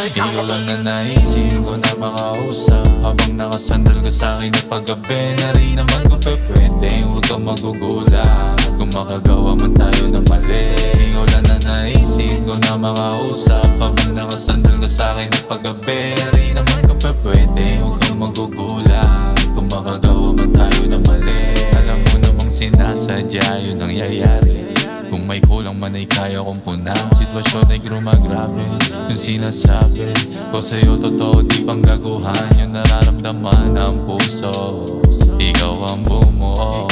Ikaw lang na naisip ko na makausap habang nakasandal ka sa'kin at paggabi na rin naman ko pwede. Huwag kang magugulat kung makagawa man tayo ng mali. Ikaw lang na naisip ko na makausap habang nakasandal ka sa'kin at paggabi na rin naman ko pwede. Huwag kang magugulat kung makagawa man tayo ng mali. Alam mo namang sinasadya yun ang yayari. Kung may kulang man ay kaya kong punan. Sitwasyon ay grumagrabe. Yung sinasabi ko sa'yo totoo di panggaguhan. Yung nararamdaman ng puso, ikaw ang bumuo.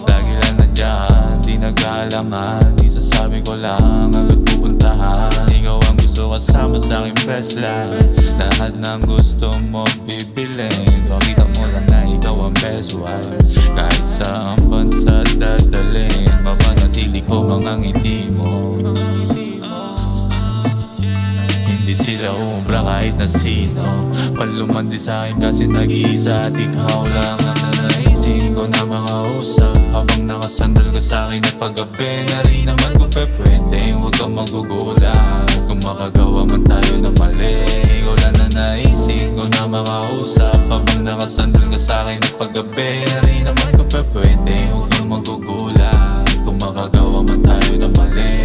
Lagi lang nandyan, di nag-aalangan. Isasabi ko lang agad pupuntahan. Ikaw ang gusto kasama sa aking best life. Lahat ng gusto mo bibilin. Pakita mo lang na ikaw ang best wife. Kahit saan bansa dadalhin, mapanatili ko mga ngiti mo. Hindi sila umbra kahit na sino. Paluman di sa'kin kasi nag-iisa at ikaw lang ang naisip ko na makausap habang nakasandal ka sa'kin at paggabi na rin naman ko pwede. Huwag kang magugulat kung makagawa man tayo ng mali. Ikaw lang na naisip ko na makausap habang nakasandal ka sa'kin at paggabi na rin naman ko pwede. Huwag kang magugulat kung makagawa man tayo ng mali.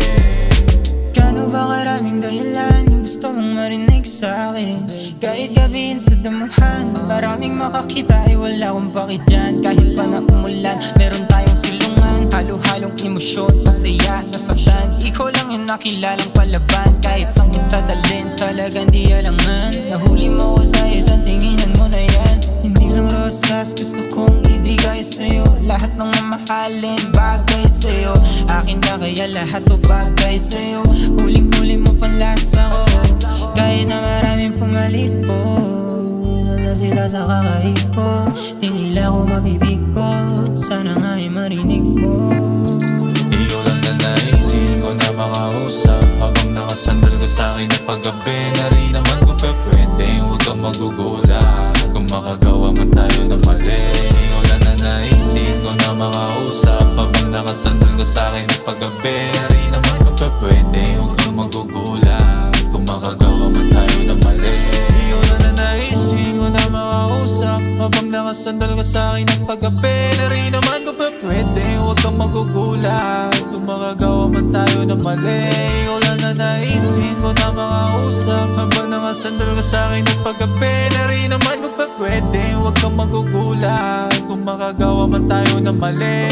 Kano ba karaming dahilan yung gusto mong marinig sa'kin? Kahit gabihin sa damuhan, maraming makakita ay wala akong bakit dyan. Kahit pa na umulan, meron tayong silungan. Halo-halong emosyon, masaya, nasaktan. Ikaw lang yung nakilalang palaban. Kahit saan kita dalhin, talagang di alangan. Nahuli mo ko sa isang tinginan mo na yan. Hindi lang rosas, gusto kong ibigay sa'yo. Lahat ng mamahalin, bagay sa'yo. Akin ka kaya lahat o bagay sa'yo. Huling-huli mo panlasa ko. Kahit na maraming pumalipo, na sila sa kakahipo. Di nila ko mabibigkot, sana nga ay marinig mo. Ikaw lang na naisip ko na makausap habang nakasandal ka sa'kin at paggabi na rin naman ko pwede. Huwag kang magugulat kung makagawa man tayo ng mali. Ikaw lang na naisip ko na makausap habang nakasandal ka sa'kin at paggabi na rin naman ko pwede. Huwag kang magugulat kung makagawa man tayo ng mali. Ikaw lang na naisip ko na makausap habang nakasandal ka sa'kin at paggabi na rin naman ko pwede. Huwag kang magugulat kung makagawa man tayo ng mali. Ikaw lang na naisip ko na makausap habang nakasandal ka sa'kin at paggabi na rin naman ko pwede. Huwag kang magugulat kung makagawa man tayo ng mali.